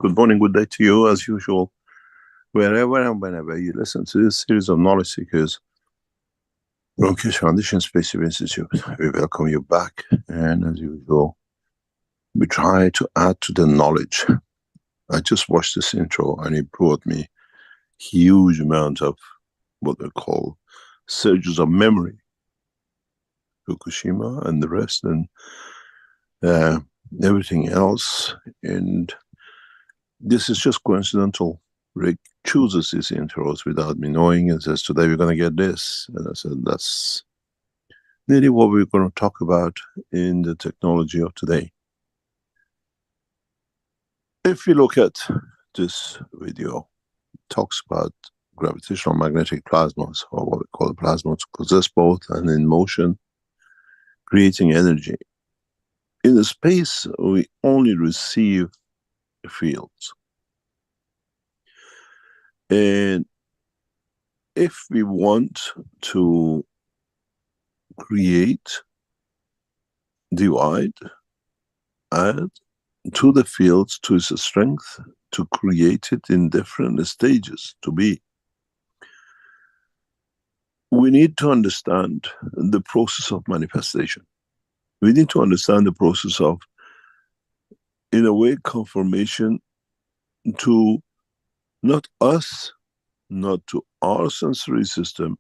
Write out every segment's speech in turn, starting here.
Good morning, good day to you, as usual, wherever and whenever you listen to this series of knowledge seekers from Keshe Foundation Space Institute. We welcome you back, and as usual, we try to add to the knowledge. I just watched this intro and it brought me huge amount of what they call surges of memory, Fukushima and the rest, and everything else. And this is just coincidental. Rick chooses these intros without me knowing and says, today we're going to get this. And I said, that's nearly what we're going to talk about in the technology of today. If you look at this video, it talks about gravitational magnetic plasmas, or what we call plasmas, possess both and in motion, creating energy. In the space, we only receive fields. And if we want to create, divide, add to the fields, to its strength, to create it in different stages to be, we need to understand the process of manifestation. We need to understand the process of, in a way, conformation to not us, not to our sensory system,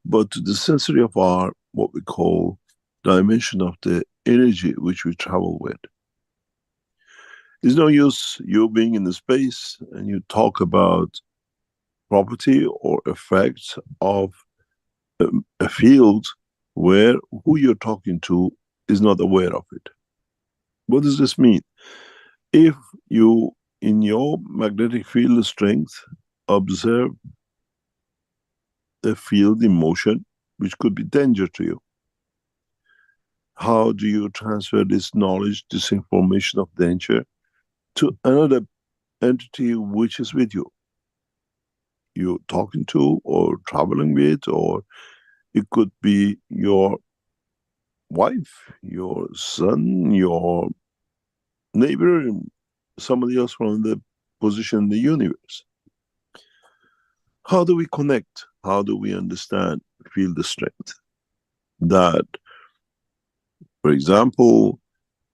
but to the sensory of our, what we call, dimension of the energy which we travel with. There's no use you being in the space and you talk about property or effects of a field where who you're talking to is not aware of it. What does this mean? If you, in your magnetic field strength, observe a field in motion, which could be danger to you, how do you transfer this knowledge, this information of danger, to another entity which is with you? You're talking to or traveling with, or it could be your wife, your son, your neighbor, somebody else from the position in the universe. How do we connect? How do we understand, feel the strength? That, for example,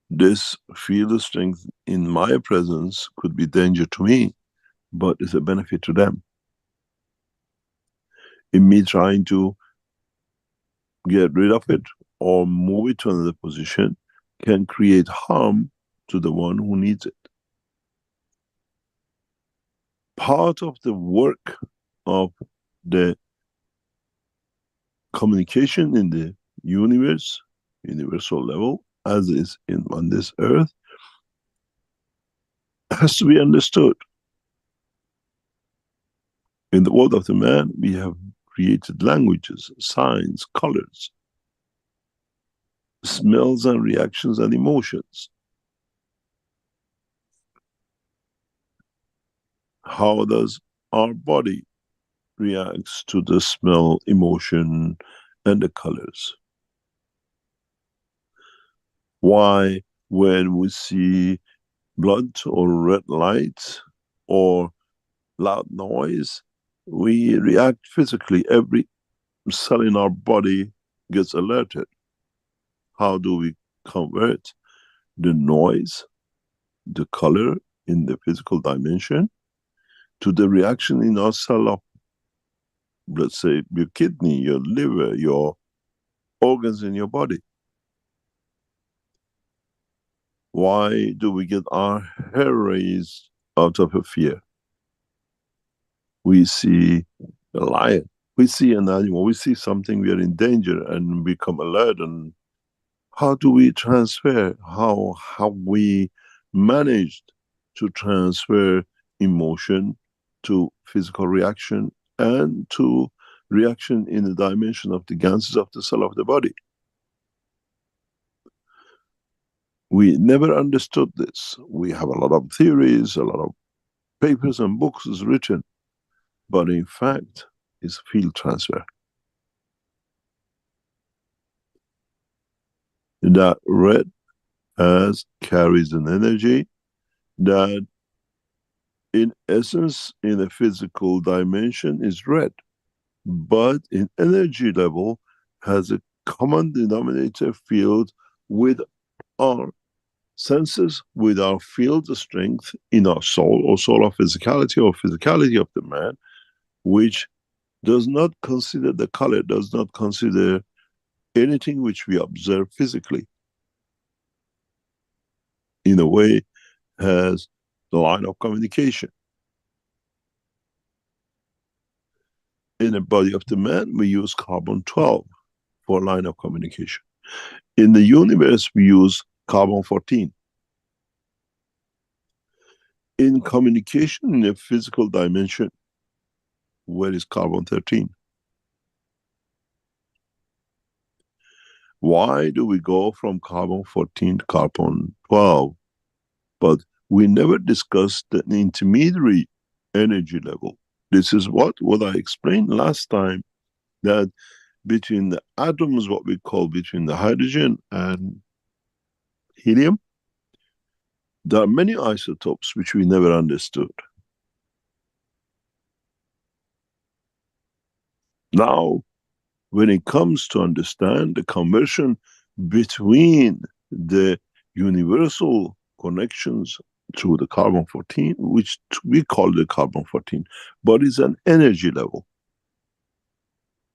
this field strength in my presence could be danger to me, but it's a benefit to them. In me trying to get rid of it or move it to another position can create harm to the one who needs it. Part of the work of the communication in the universe, universal level, as is on this earth, has to be understood. In the world of the man, we have created languages, signs, colors, smells and reactions and emotions. How does our body reacts to the smell, emotion, and the colors? Why, when we see blood or red light or loud noise, we react physically? Every cell in our body gets alerted. How do we convert the noise, the color in the physical dimension, to the reaction in our cell of, let's say, your kidney, your liver, your organs in your body? Why do we get our hair raised out of a fear? We see a lion, we see an animal, we see something, we are in danger and we become alert. And how do we transfer? How have we managed to transfer emotion to physical reaction and to reaction in the dimension of the ganses of the cell of the body? We never understood this. We have a lot of theories, a lot of papers and books is written, but in fact, it's field transfer. That red as carries an energy that in essence in a physical dimension is red, but in energy level has a common denominator field with our senses, with our field strength in our soul or solar physicality or physicality of the man, which does not consider the color, does not consider anything which we observe physically. In a way, has the line of communication. In the body of the man, we use carbon 12 for line of communication. In the universe, we use carbon 14. In communication in a physical dimension, where is carbon 13? Why do we go from carbon 14 to carbon 12? But we never discussed the intermediary energy level. This is what I explained last time, that between the atoms, what we call between the hydrogen and helium, there are many isotopes which we never understood. Now, when it comes to understand the conversion between the universal connections through the carbon 14, which we call the carbon 14, but it's an energy level.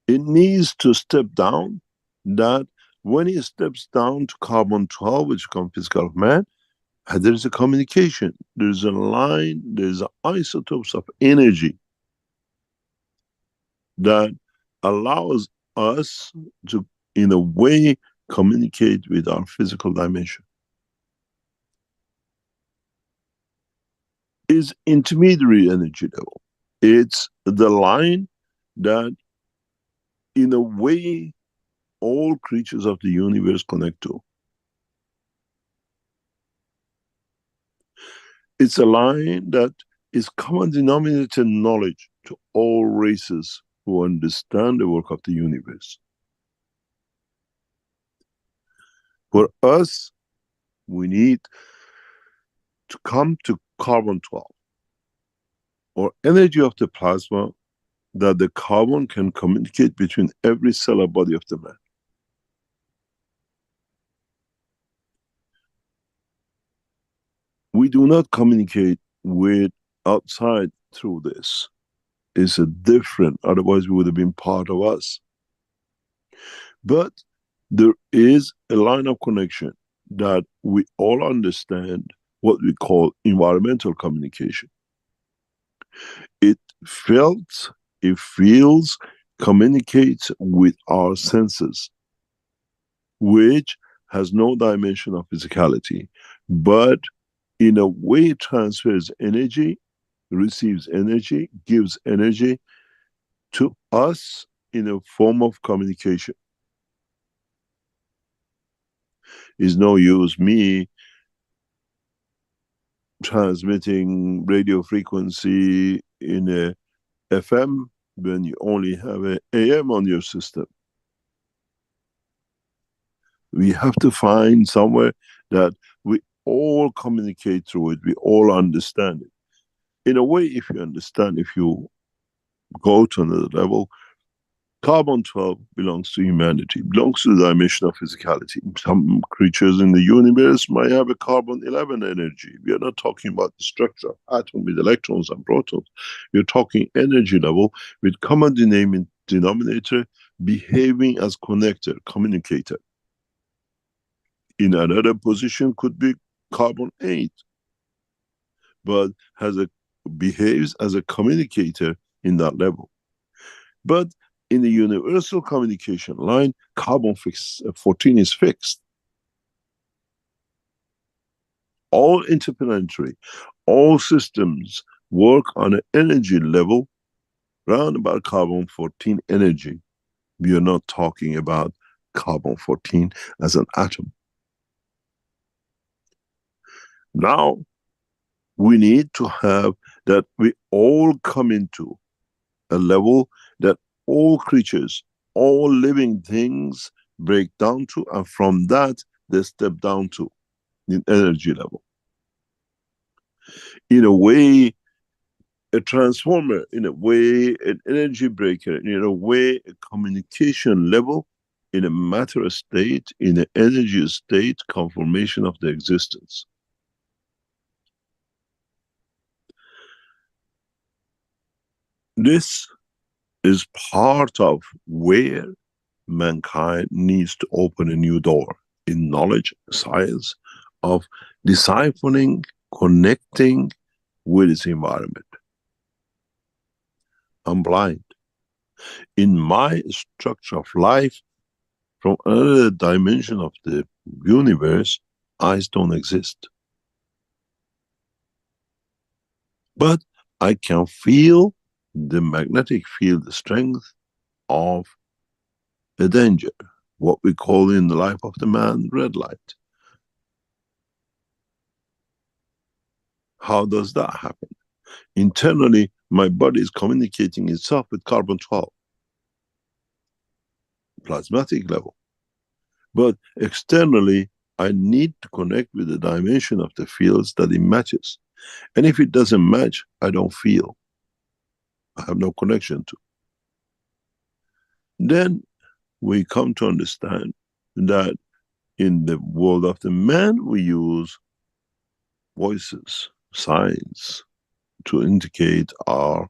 It needs to step down, that when it steps down to carbon 12, which becomes physical of man, there is a communication, there is a line, there is isotopes of energy that allows us to, in a way, communicate with our physical dimension. Is intermediary energy level. It's the line that, in a way, all creatures of the universe connect to. It's a line that is common denominator knowledge to all races who understand the work of the universe. For us, we need to come to carbon 12, or energy of the plasma, that the carbon can communicate between every cell or body of the man. We do not communicate with outside through this. It's a different, otherwise we would have been part of us. But there is a line of connection that we all understand, what we call environmental communication. It felt, it feels, communicates with our senses, which has no dimension of physicality, but in a way transfers energy, receives energy, gives energy to us in a form of communication. It's no use me transmitting radio frequency in a FM when you only have a AM on your system. We have to find somewhere that we all communicate through it, we all understand it. In a way, if you understand, if you go to another level, carbon 12 belongs to humanity, belongs to the dimension of physicality. Some creatures in the universe might have a carbon 11 energy. We are not talking about the structure of atom with electrons and protons. We're talking energy level with common denominator, behaving as connector, communicator. In another position could be carbon 8, but behaves as a communicator in that level. But in the universal communication line, carbon 14 is fixed. All interplanetary, all systems work on an energy level round about carbon 14 energy. We are not talking about carbon 14 as an atom. Now, we need to have that we all come into a level that all creatures, all living things break down to, and from that they step down to in energy level. In a way, a transformer, in a way, an energy breaker, in a way, a communication level, in a matter state, in an energy state, confirmation of the existence. This is part of where mankind needs to open a new door in knowledge, science, of deciphering, connecting with its environment. I'm blind. In my structure of life, from another dimension of the universe, eyes don't exist. But I can feel the magnetic field strength of a danger, what we call in the life of the man, red light. How does that happen? Internally, my body is communicating itself with carbon 12, plasmatic level. But externally, I need to connect with the dimension of the fields that it matches. And if it doesn't match, I don't feel. I have no connection to. Then we come to understand that in the world of the man, we use voices, signs to indicate our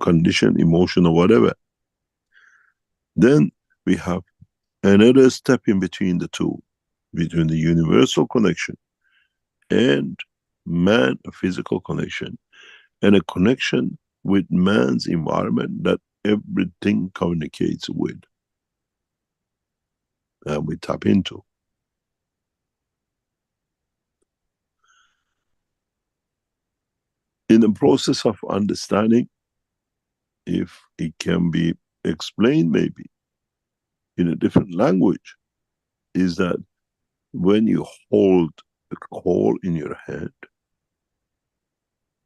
condition, emotion, or whatever. Then we have another step in between the two, between the universal connection and man, a physical connection, and a connection with man's environment that everything communicates with and we tap into. In the process of understanding, if it can be explained maybe in a different language, is that when you hold a coal in your hand,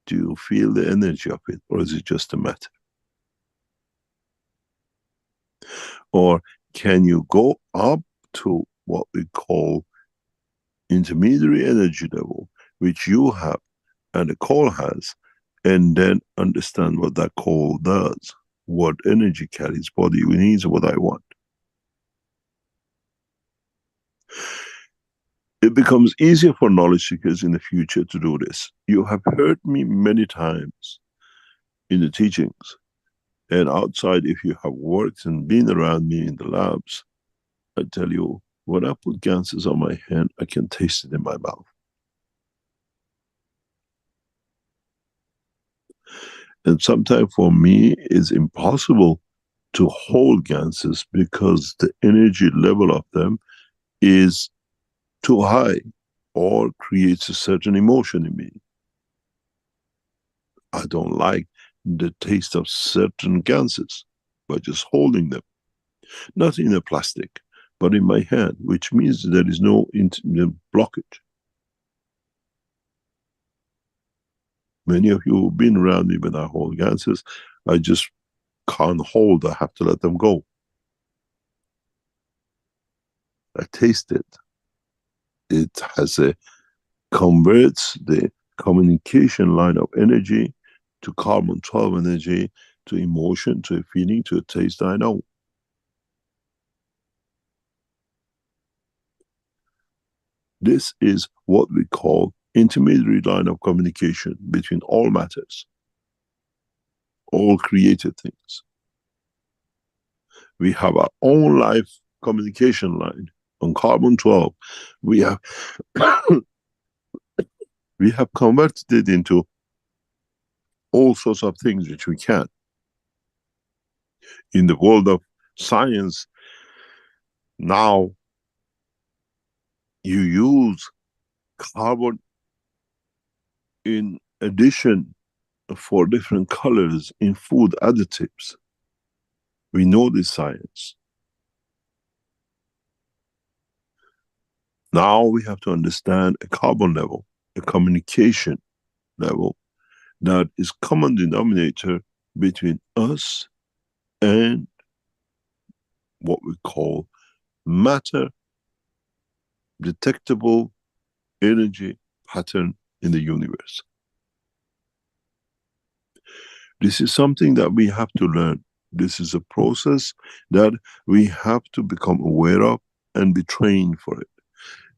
do you feel the energy of it, or is it just a matter? Or can you go up to what we call intermediary energy level, which you have and the coal has, and then understand what that coal does, what energy carries, body needs, what I want. It becomes easier for knowledge seekers in the future to do this. You have heard me many times in the teachings, and outside, if you have worked and been around me in the labs, I tell you, when I put ganses on my hand, I can taste it in my mouth. And sometimes for me, it's impossible to hold ganses because the energy level of them is too high or creates a certain emotion in me. I don't like the taste of certain ganses by just holding them. Not in a plastic, but in my hand, which means there is no blockage. Many of you who've been around me when I hold ganses, I just can't hold, I have to let them go. I taste it. It has converts the communication line of energy to carbon 12 energy, to emotion, to a feeling, to a taste I know. This is what we call intermediary line of communication between all matters, all created things. We have our own life communication line on carbon 12. We have we have converted it into all sorts of things which we can. In the world of science, now you use carbon in addition for different colors in food additives. We know this science. Now we have to understand a carbon level, a communication level that is common denominator between us and what we call matter detectable energy pattern in the universe. This is something that we have to learn. This is a process that we have to become aware of and be trained for it.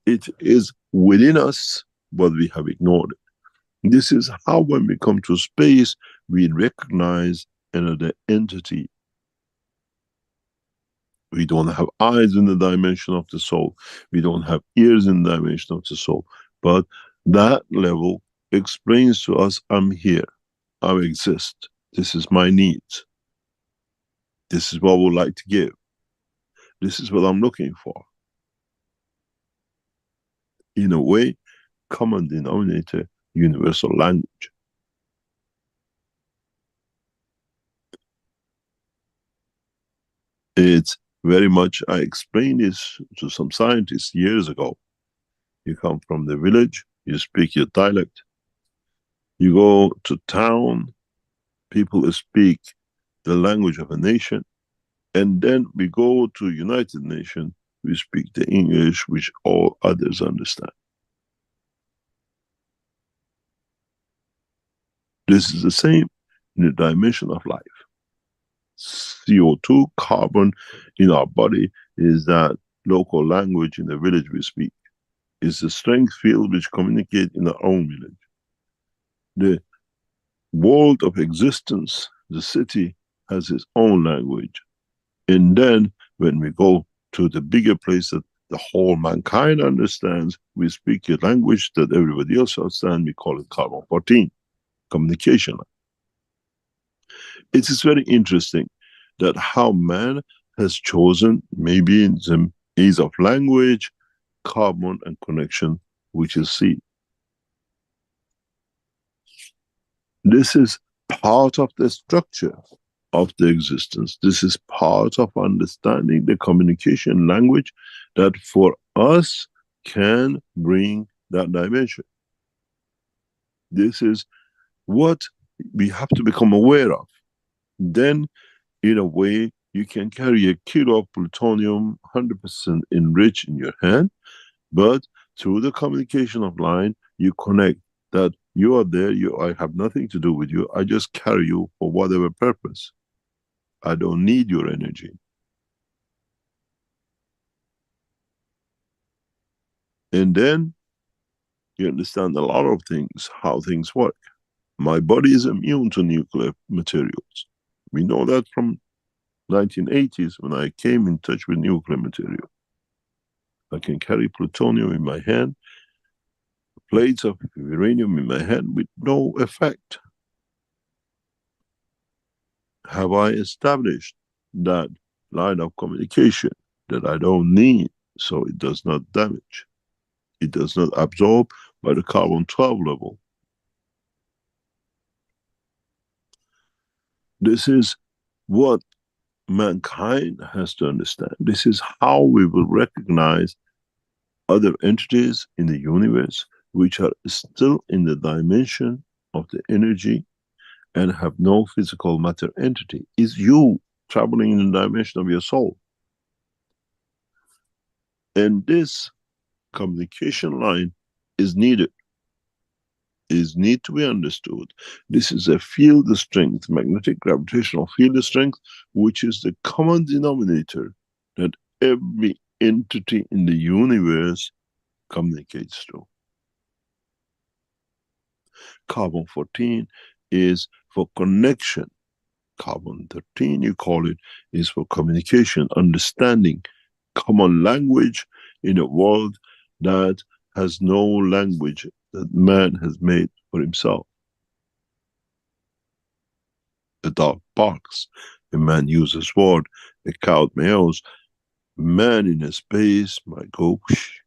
It is within us, but we have ignored it. This is how when we come to space, we recognize another entity. We don't have eyes in the dimension of the soul. We don't have ears in the dimension of the soul. But that level explains to us, I'm here, I exist. This is my needs. This is what I would like to give. This is what I'm looking for. In a way, common denominator, universal language. It's very much, I explained this to some scientists years ago. You come from the village, you speak your dialect. You go to town, people speak the language of a nation. And then we go to United Nations, we speak the English which all others understand. This is the same in the dimension of life. CO2, carbon in our body is that local language in the village we speak. It's the strength field which communicate in our own village. The world of existence, the city, has its own language. And then when we go to the bigger place that the whole mankind understands, we speak a language that everybody else understands, we call it carbon 14, communication. It is very interesting that how man has chosen, maybe in the ease of language, carbon and connection, which is seed. This is part of the structure of the existence. This is part of understanding the communication language that for us can bring that dimension. This is what we have to become aware of. Then, in a way, you can carry a kilo of plutonium 100% enriched in your hand, but through the communication of line, you connect that you are there, I have nothing to do with you, I just carry you for whatever purpose. I don't need your energy. And then you understand a lot of things, how things work. My body is immune to nuclear materials. We know that from 1980s when I came in touch with nuclear material. I can carry plutonium in my hand, plates of uranium in my hand with no effect. Have I established that line of communication that I don't need so it does not damage? It does not absorb by the carbon 12 level. This is what mankind has to understand. This is how we will recognize other entities in the universe which are still in the dimension of the energy and have no physical matter entity. Is you traveling in the dimension of your soul. And this communication line is needed, is need to be understood. This is a field strength, magnetic gravitational field strength, which is the common denominator that every entity in the universe communicates through. Carbon 14 is for connection. Carbon 13, you call it, is for communication, understanding, common language in a world that has no language that man has made for himself. A dark box A man uses sword, a cow meows, man in a space might go whoosh.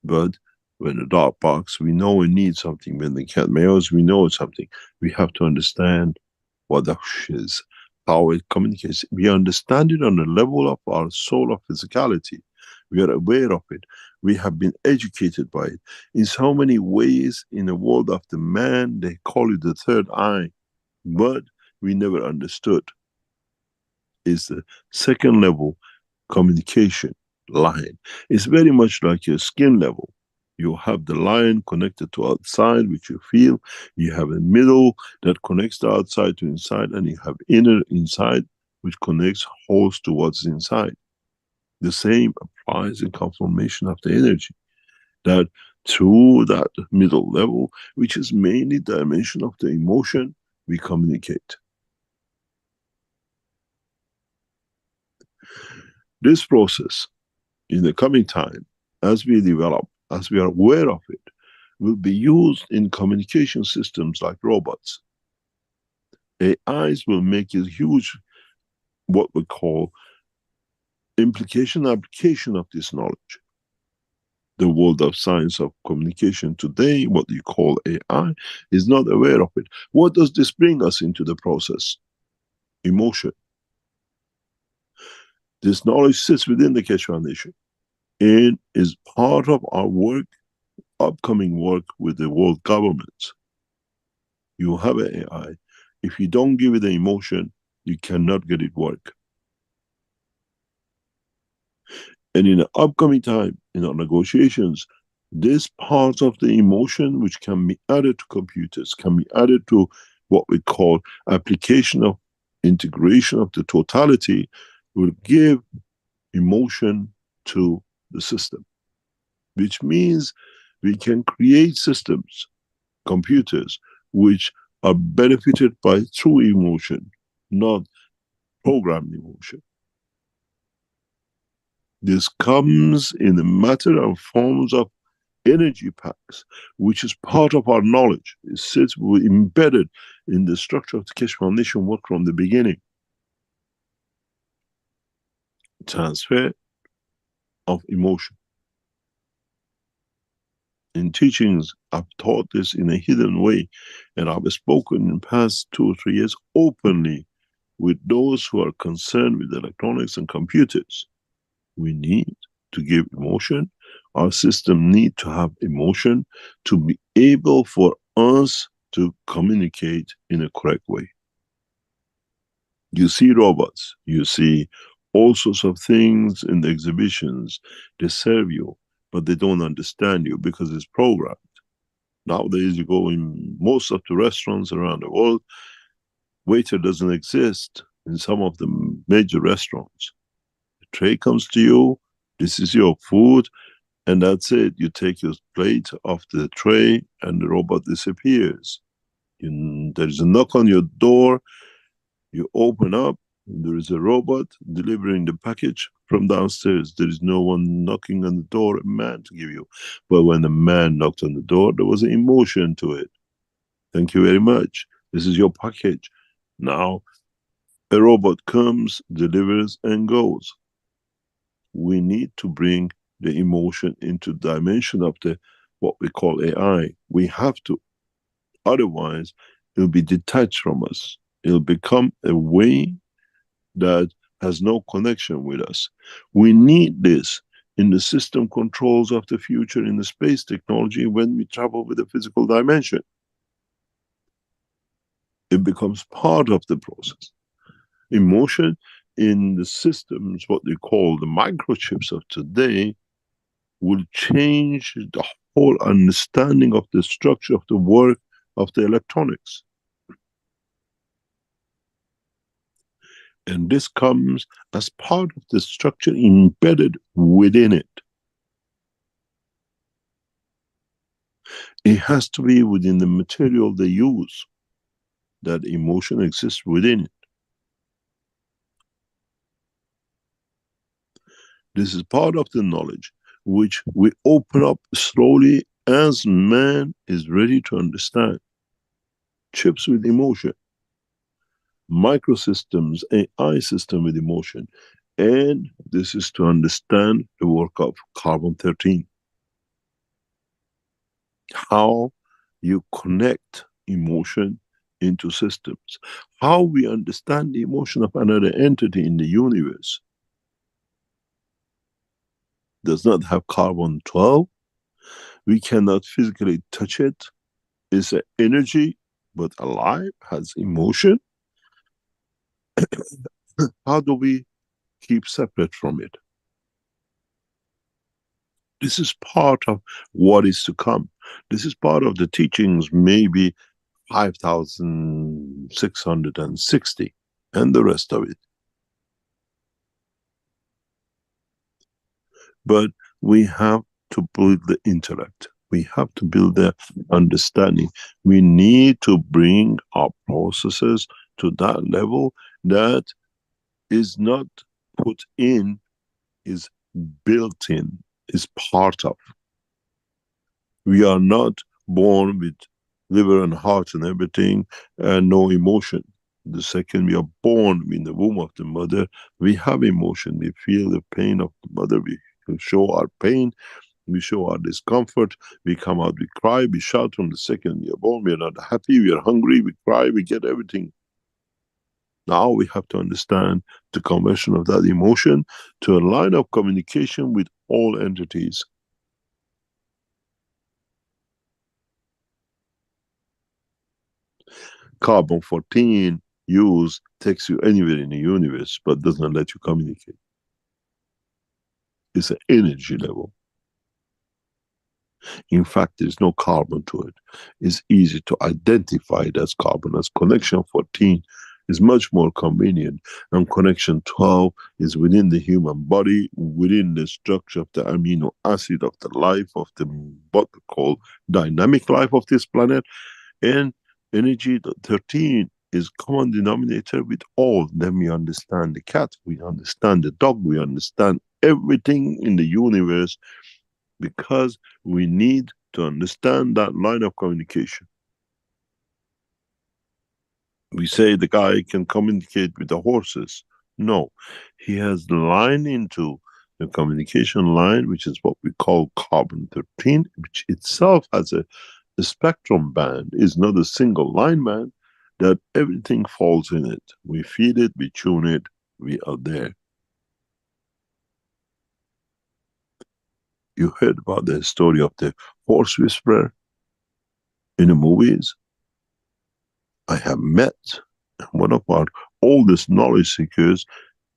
But when the dog barks, we know we need something. When the cat meows, we know it's something. We have to understand what the whoosh is, how it communicates. We understand it on the level of our soul of physicality. We are aware of it. We have been educated by it. In so many ways, in the world of the man, they call it the third eye. But we never understood. It's the second level communication line. It's very much like your skin level. You have the line connected to outside, which you feel. You have a middle that connects the outside to inside, and you have inner inside, which connects holes to what's inside. The same applies in conformation of the energy. That through that middle level, which is mainly dimension of the emotion, we communicate. This process, in the coming time, as we develop, as we are aware of it, will be used in communication systems like robots. AIs will make a huge, what we call, implication application of this knowledge. The world of science of communication today, what you call AI, is not aware of it. What does this bring us into the process? Emotion. This knowledge sits within the Keshe Foundation and is part of our work, upcoming work with the world governments. You have an AI. If you don't give it the emotion, you cannot get it work. And in the upcoming time, in our negotiations, this part of the emotion which can be added to computers, can be added to what we call application of integration of the totality, will give emotion to the system. Which means we can create systems, computers, which are benefited by true emotion, not programmed emotion. This comes in the matter and forms of energy packs, which is part of our knowledge. It sits embedded in the structure of the Keshe Foundation work from the beginning. Transfer of emotion. In teachings, I've taught this in a hidden way, and I've spoken in the past 2 or 3 years openly with those who are concerned with electronics and computers. We need to give emotion. Our system need to have emotion to be able for us to communicate in a correct way. You see robots, you see all sorts of things in the exhibitions. They serve you, but they don't understand you because it's programmed. Nowadays, you go in most of the restaurants around the world, waiter doesn't exist in some of the major restaurants. The tray comes to you, this is your food, and that's it. You take your plate off the tray and the robot disappears. There is a knock on your door, you open up, there is a robot delivering the package from downstairs. There is no one knocking on the door, a man to give you. But when the man knocked on the door, there was an emotion to it. Thank you very much. This is your package. Now, a robot comes, delivers, and goes. We need to bring the emotion into dimension of the what we call AI. We have to. Otherwise, it'll be detached from us. It'll become a way that has no connection with us. We need this in the system controls of the future in the space technology when we travel with the physical dimension. It becomes part of the process. Emotion in the systems, what they call the microchips of today, will change the whole understanding of the structure of the work of the electronics. And this comes as part of the structure embedded within it. It has to be within the material they use. That emotion exists within it. This is part of the knowledge which we open up slowly as man is ready to understand. Chips with emotion. microsystems, AI system with emotion. And this is to understand the work of carbon 13. How you connect emotion into systems. How we understand the emotion of another entity in the universe does not have carbon 12. We cannot physically touch it. It's an energy, but alive, has emotion. How do we keep separate from it? This is part of what is to come. This is part of the teachings, maybe 5,660, and the rest of it. But we have to build the intellect. We have to build the understanding. We need to bring our processes to that level that is not put in, is built in, is part of. We are not born with liver and heart and everything and no emotion. The second we are born in the womb of the mother, we have emotion. We feel the pain of the mother. We show our pain. We show our discomfort. We come out, we cry, we shout from the second we are born. We are not happy, we are hungry, we cry, we get everything. Now we have to understand the conversion of that emotion to a line of communication with all entities. Carbon 14 use takes you anywhere in the universe, but doesn't let you communicate. It's an energy level. In fact, there's no carbon to it. It's easy to identify it as carbon. As connection 14 is much more convenient, and connection 12 is within the human body, within the structure of the amino acid of the life of the what we call dynamic life of this planet. And energy 13 is common denominator with all. Then we understand the cat, we understand the dog, we understand everything in the universe, because we need to understand that line of communication. We say the guy can communicate with the horses. No, he has the line into the communication line, which is what we call carbon 13, which itself has a spectrum band, is not a single line band, that everything falls in it. We feed it, we tune it, we are there. You heard about the story of the horse whisperer in the movies. I have met one of our oldest knowledge seekers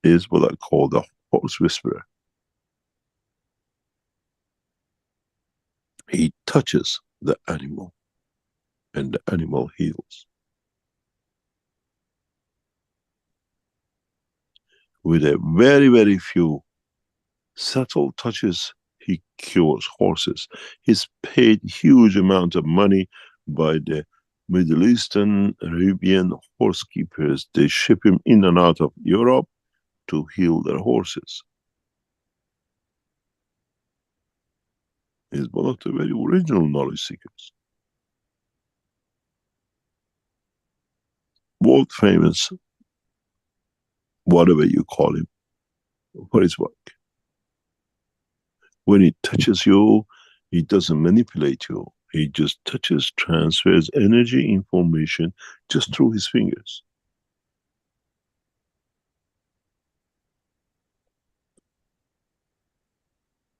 is what I call the horse whisperer. He touches the animal and the animal heals. With a very, very few subtle touches, he cures horses. He's paid huge amount of money by the Middle Eastern, Arabian horse keepers. They ship him in and out of Europe to heal their horses. He's one of the very original knowledge seekers. World famous, whatever you call him, for his work. When he touches you, he doesn't manipulate you. He just touches, transfers energy, information just through his fingers.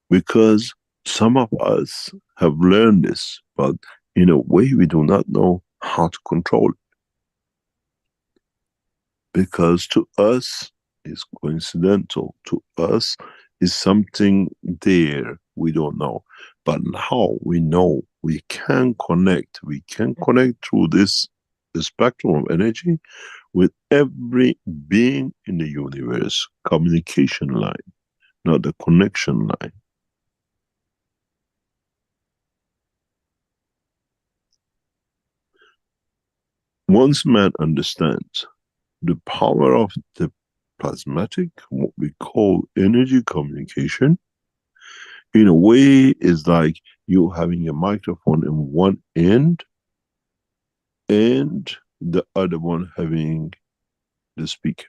Because some of us have learned this, but in a way we do not know how to control it. Because to us it's coincidental, to us is something there we don't know. But now we know we can connect. We can connect through this spectrum of energy with every being in the universe. Communication line, not the connection line. Once man understands the power of the plasmatic, what we call energy communication, in a way is like you having a microphone in one end and the other one having the speaker.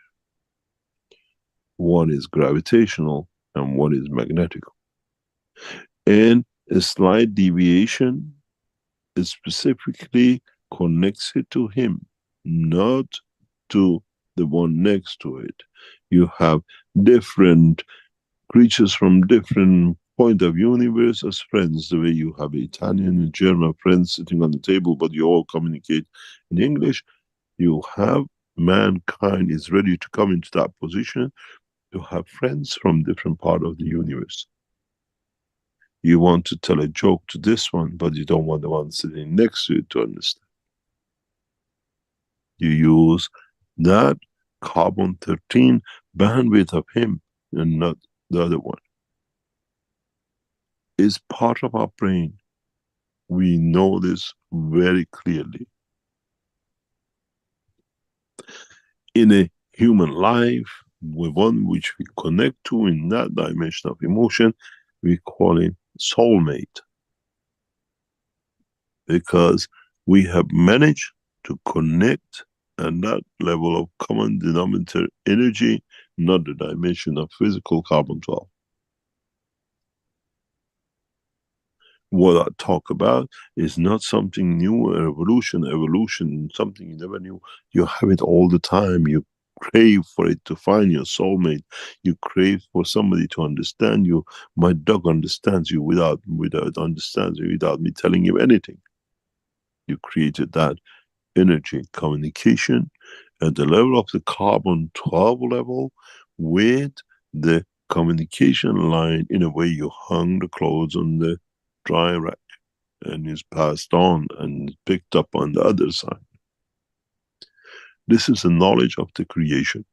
One is gravitational and one is magnetical. And a slight deviation specifically connects it to him, not to the one next to it. You have different creatures from different point of universe as friends, the way you have Italian and German friends sitting on the table, but you all communicate in English. You have mankind is ready to come into that position to have friends from different part of the universe. You want to tell a joke to this one, but you don't want the one sitting next to you to understand. You use that carbon-13 bandwidth of him and not the other one. It's part of our brain. We know this very clearly. In a human life, the one which we connect to in that dimension of emotion, we call it soulmate. Because we have managed to connect at that level of common denominator energy, not the dimension of physical carbon-12. What I talk about is not something new, evolution, something you never knew. You have it all the time. You crave for it to find your soulmate. You crave for somebody to understand you. My dog understands you without understands you, without me telling you anything. You created that energy communication at the level of the carbon-12 level with the communication line. In a way, you hung the clothes on the dry rack and is passed on and picked up on the other side. This is the knowledge of the creation.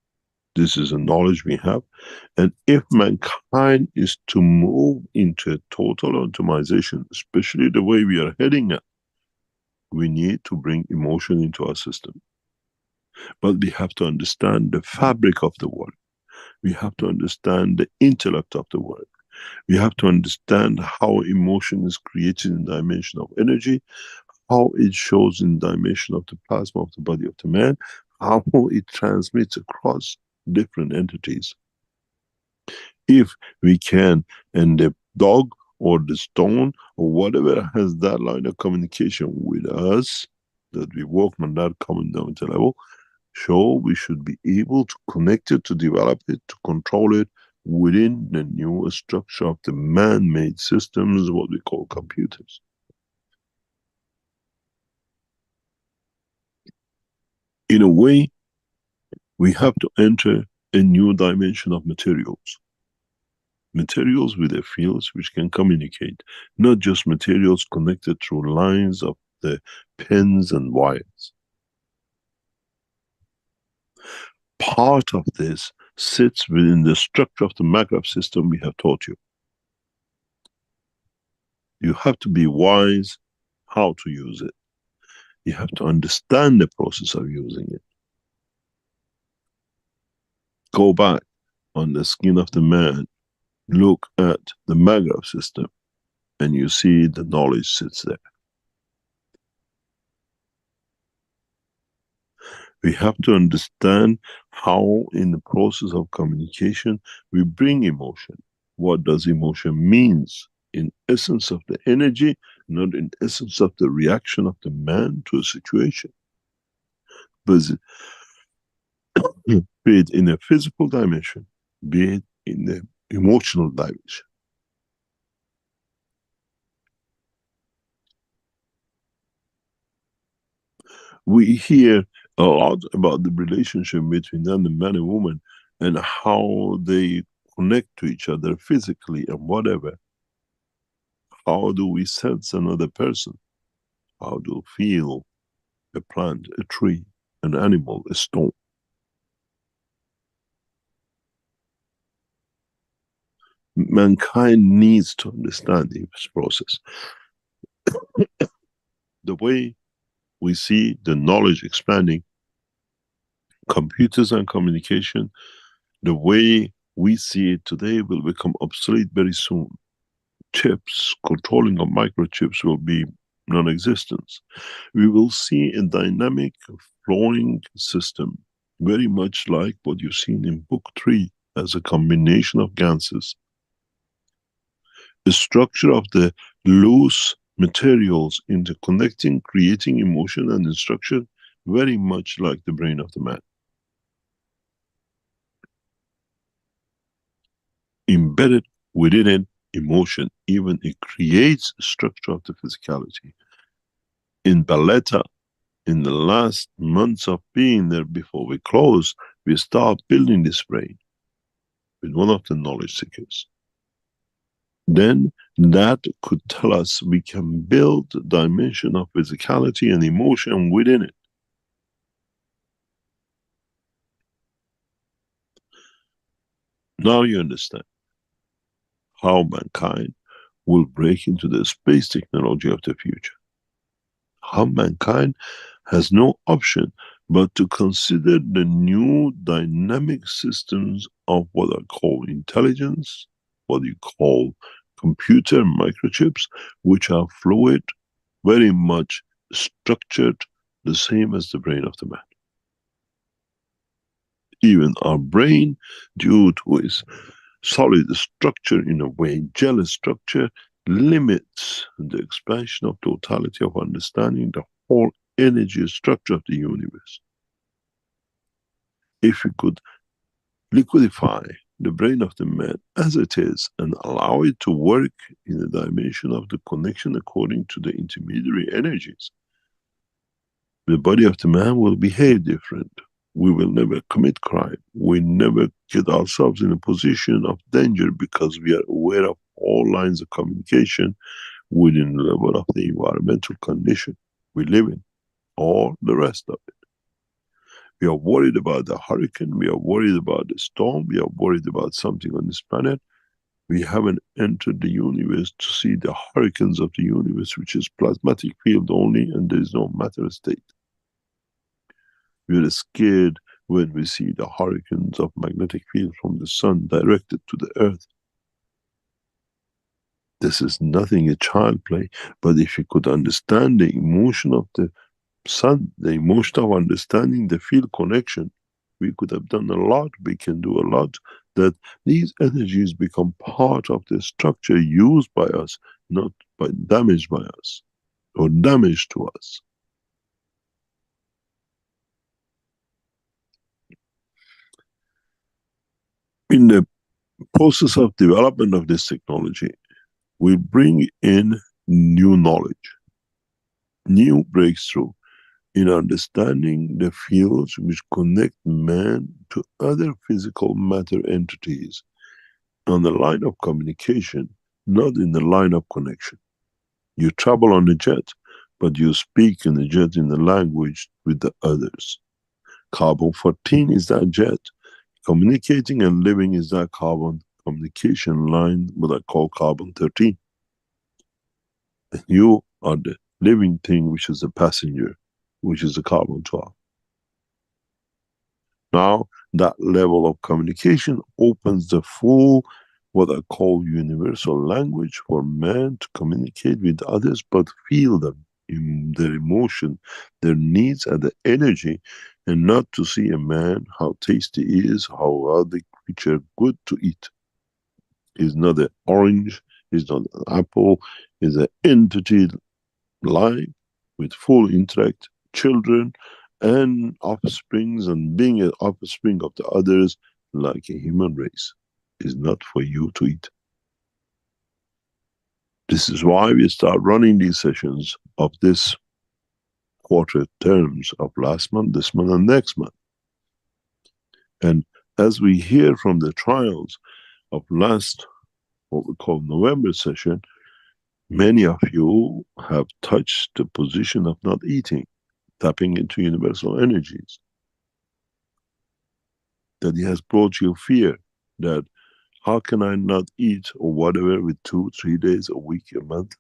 This is a knowledge we have. And if mankind is to move into a total optimization, especially the way we are heading at, we need to bring emotion into our system. But we have to understand the fabric of the world. We have to understand the intellect of the world. We have to understand how emotion is created in dimension of energy, how it shows in dimension of the plasma of the body of the man, how it transmits across different entities. If we can, and the dog or the stone or whatever has that line of communication with us, that we work on that common denominator level, so we should be able to connect it, to develop it, to control it within the new structure of the man-made systems, what we call computers. In a way, we have to enter a new dimension of materials. Materials with their fields which can communicate, not just materials connected through lines of the pins and wires. Part of this sits within the structure of the Maghreb system we have taught you. You have to be wise how to use it. You have to understand the process of using it. Go back on the skin of the man, look at the Maghreb system, and you see the knowledge sits there. We have to understand how in the process of communication we bring emotion. What does emotion means? In essence of the energy, not in essence of the reaction of the man to a situation. But be it in a physical dimension, be it in the emotional dimension. We hear a lot about the relationship between them, the man and woman, and how they connect to each other physically and whatever. How do we sense another person? How do we feel a plant, a tree, an animal, a stone? Mankind needs to understand this process. The way we see the knowledge expanding, computers and communication, the way we see it today will become obsolete very soon. Chips, controlling of microchips will be non-existent. We will see a dynamic flowing system very much like what you've seen in book 3 as a combination of ganses. The structure of the loose materials interconnecting, creating emotion and instruction, very much like the brain of the man. Embedded within it, emotion, even it creates structure of the physicality. In Baleta, in the last months of being there before we close, we start building this brain with one of the knowledge seekers. Then that could tell us we can build a dimension of physicality and emotion within it. Now you understand how mankind will break into the space technology of the future. How mankind has no option but to consider the new dynamic systems of what are called intelligence, what you call computer microchips, which are fluid, very much structured, the same as the brain of the man. Even our brain, due to its solid structure, in a way, gel structure, limits the expansion of totality of understanding the whole energy structure of the universe. If we could liquidify the brain of the man as it is and allow it to work in the dimension of the connection according to the intermediary energies, the body of the man will behave different. We will never commit crime. We never get ourselves in a position of danger because we are aware of all lines of communication within the level of the environmental condition we live in, or the rest of it. We are worried about the hurricane, we are worried about the storm, we are worried about something on this planet. We haven't entered the universe to see the hurricanes of the universe, which is plasmatic field only, and there is no matter state. We are scared when we see the hurricanes of magnetic field from the sun directed to the earth. This is nothing a child play, but if you could understand the emotion of the sun, the emotion of understanding the field connection, we could have done a lot, we can do a lot, that these energies become part of the structure used by us, not by damaged by us, or damaged to us. In the process of development of this technology, we bring in new knowledge, new breakthrough in understanding the fields which connect man to other physical matter entities on the line of communication, not in the line of connection. You travel on a jet, but you speak in the jet in the language with the others. Carbon 14 is that jet. Communicating and living is that carbon communication line, what I call carbon 13. And you are the living thing, which is the passenger, which is the carbon 12. Now, that level of communication opens the full, what I call universal language for man to communicate with others, but feel them in their emotion, their needs and the energy, and not to see a man, how tasty he is, how are the creature good to eat. Is not an orange, is not an apple, is an entity life with full intellect, children and offsprings, and being an offspring of the others like a human race is not for you to eat. This is why we start running these sessions of this quarter terms of last month, this month and next month. And as we hear from the trials of last, what we call November session, many of you have touched the position of not eating, tapping into universal energies. That it has brought you fear, that how can I not eat or whatever with 2, 3 days, a week, a month?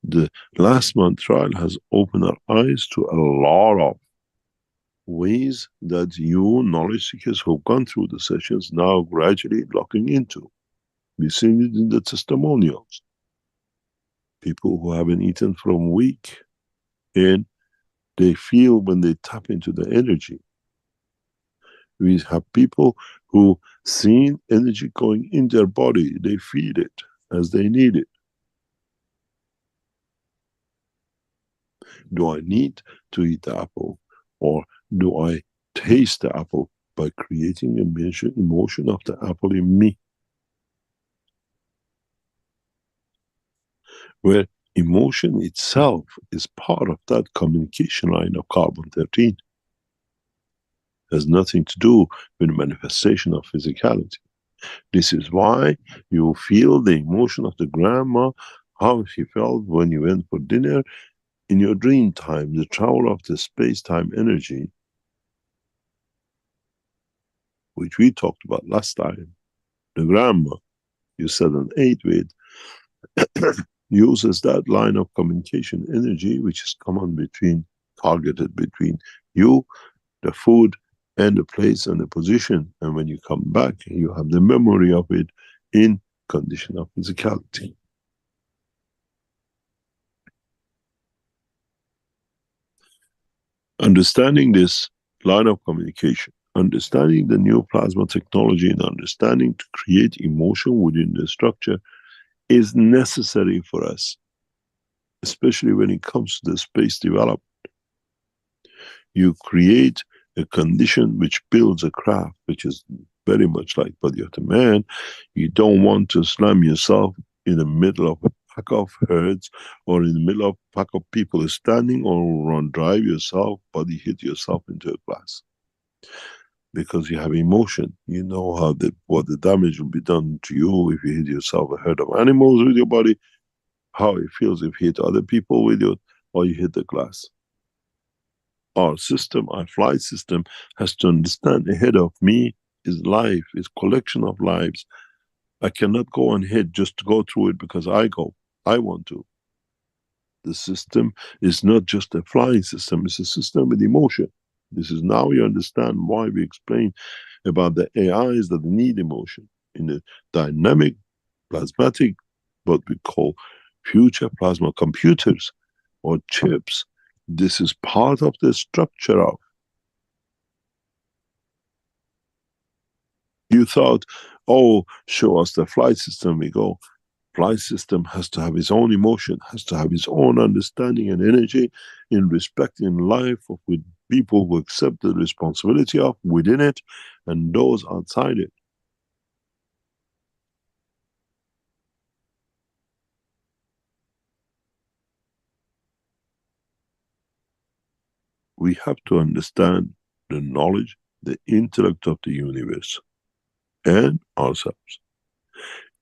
The last month trial has opened our eyes to a lot of ways that you knowledge seekers who've gone through the sessions now gradually locking into. We've seen it in the testimonials. People who haven't eaten from a week in They feel when they tap into the energy. We have people who see energy going in their body, they feel it as they need it. Do I need to eat the apple, or do I taste the apple by creating emotion of the apple in me? Where emotion itself is part of that communication line of carbon 13. Has nothing to do with manifestation of physicality. This is why you feel the emotion of the grandma, how she felt when you went for dinner. In your dream time, the travel of the space-time energy, which we talked about last time, the grandma you said an 8 with, uses that line of communication energy, which is common between, targeted between you, the food, and the place and the position. And when you come back, you have the memory of it in condition of physicality. Understanding this line of communication, understanding the new plasma technology, and understanding to create emotion within the structure is necessary for us, especially when it comes to the space development. You create a condition which builds a craft, which is very much like body of the man. You don't want to slam yourself in the middle of a pack of herds, or in the middle of a pack of people standing, or run drive yourself, body hit yourself into a glass. Because you have emotion, you know how what the damage will be done to you if you hit yourself a herd of animals with your body, how it feels if you hit other people with it, or you hit the glass. Our system, our flight system, has to understand ahead of me is life, is collection of lives. I cannot go and hit just to go through it because I want to. The system is not just a flying system, it's a system with emotion. This is now you understand why we explain about the AIs that need emotion. In the dynamic, plasmatic, what we call future plasma computers or chips, this is part of the structure of. You thought, oh, show us the flight system. We go, flight system has to have its own emotion, has to have its own understanding and energy in respecting life of with people who accept the responsibility of within it and those outside it. We have to understand the knowledge, the intellect of the universe and ourselves,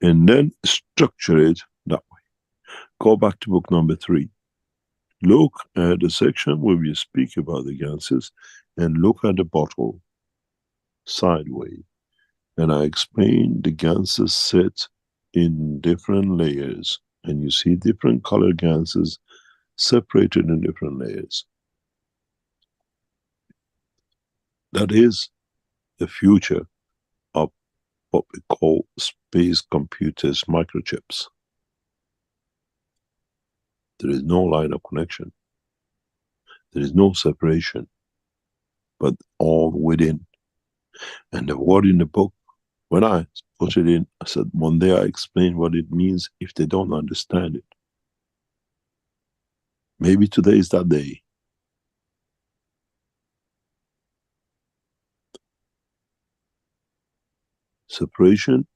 and then structure it that way. Go back to book number 3. Look at the section where we speak about the ganses, and look at the bottle sideways. And I explain the ganses sit in different layers, and you see different color ganses separated in different layers. That is the future of what we call space computers, microchips. There is no line of connection. There is no separation, but all within. And the word in the book, when I put it in, I said, one day I explain what it means if they don't understand it. Maybe today is that day. Separation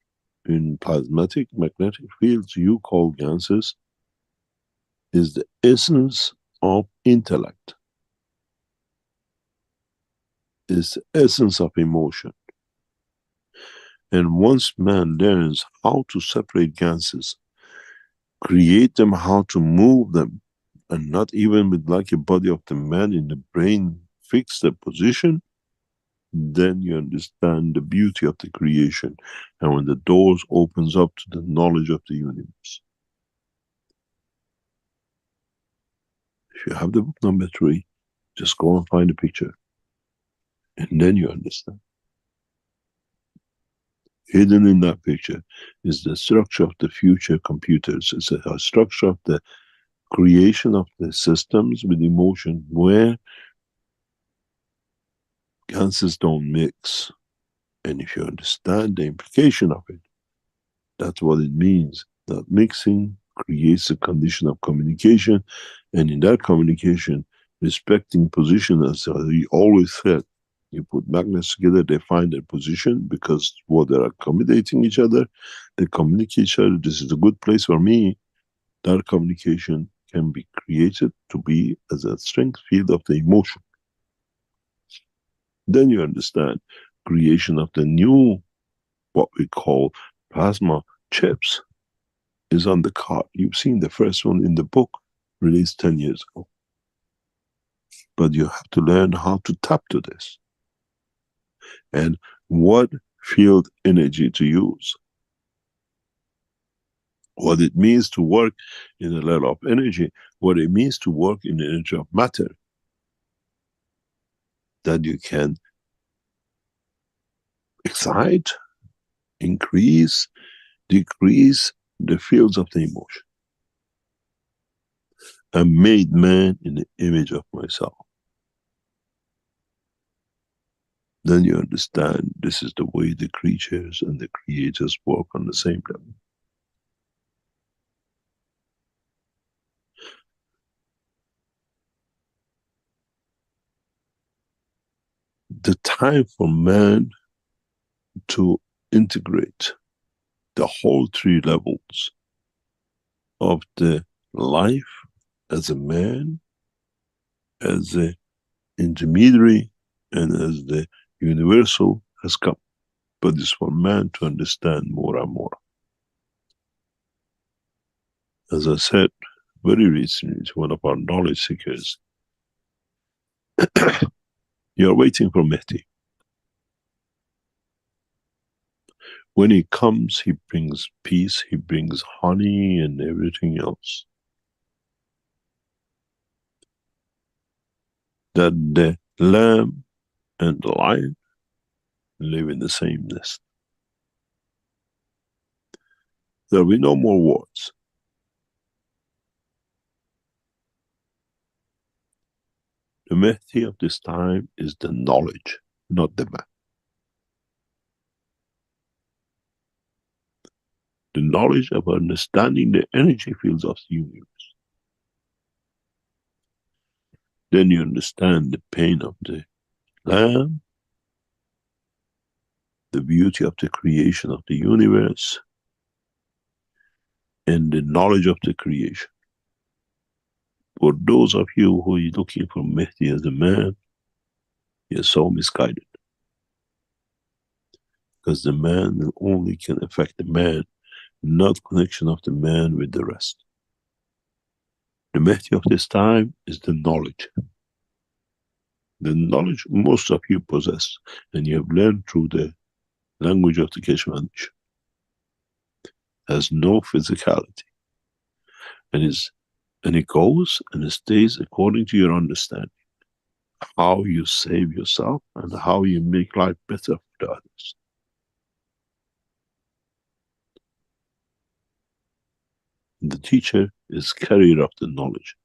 in plasmatic magnetic fields you call ganses is the essence of intellect, is the essence of emotion. And once man learns how to separate ganses, create them, how to move them, and not even with like a body of the man in the brain fix the position, then you understand the beauty of the creation. And when the doors opens up to the knowledge of the universe. If you have the book number 3, just go and find a picture. And then you understand. Hidden in that picture is the structure of the future computers. It's a structure of the creation of the systems with emotion where gases don't mix. And if you understand the implication of it, that's what it means. That mixing creates a condition of communication, and in that communication, respecting position, as we always said, you put magnets together, they find their position because what they are accommodating each other, they communicate each other. This is a good place for me. That communication can be created to be as a strength field of the emotion. Then you understand creation of the new, what we call plasma chips, is on the card. You've seen the first one in the book, released 10 years ago. But you have to learn how to tap to this. And what field energy to use. What it means to work in a level of energy, what it means to work in the energy of matter. That you can excite, increase, decrease the fields of the emotion. I made man in the image of myself. Then you understand this is the way the creatures and the creators work on the same level. The time for man to integrate the whole three levels of the life as a man, as an intermediary, and as the universal has come. But it's for man to understand more and more. As I said very recently to one of our knowledge seekers, you're waiting for Mehdi. When he comes, he brings peace, he brings honey and everything else. That the lamb and the lion live in the same nest. There will be no more wars. The Mehdi of this time is the knowledge, not the man. The knowledge of understanding the energy fields of the universe. Then you understand the pain of the lamb, the beauty of the creation of the universe, and the knowledge of the creation. For those of you who are looking for Mehdi as a man, you're so misguided. Because the man only can affect the man, not connection of the man with the rest. The Mehdi of this time is the knowledge. The knowledge most of you possess, and you have learned through the language of the Keshe Foundation. Has no physicality. And it goes and it stays according to your understanding. How you save yourself and how you make life better for others. The teacher is carrier of the knowledge,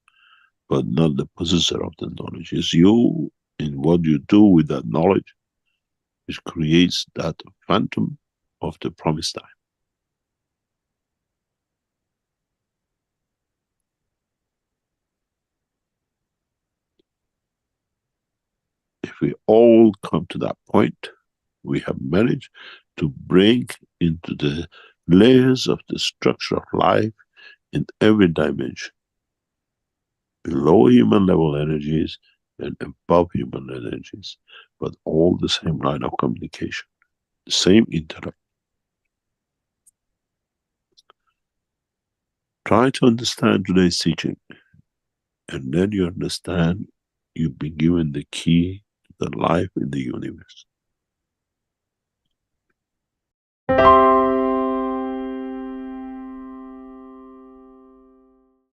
but not the possessor of the knowledge. It's you in what you do with that knowledge which creates that phantom of the promised time. If we all come to that point, we have managed to bring into the layers of the structure of life in every dimension. Below human level energies and above human energies, but all the same line of communication, the same intellect. Try to understand today's teaching, and then you understand you've been given the key to the life in the universe.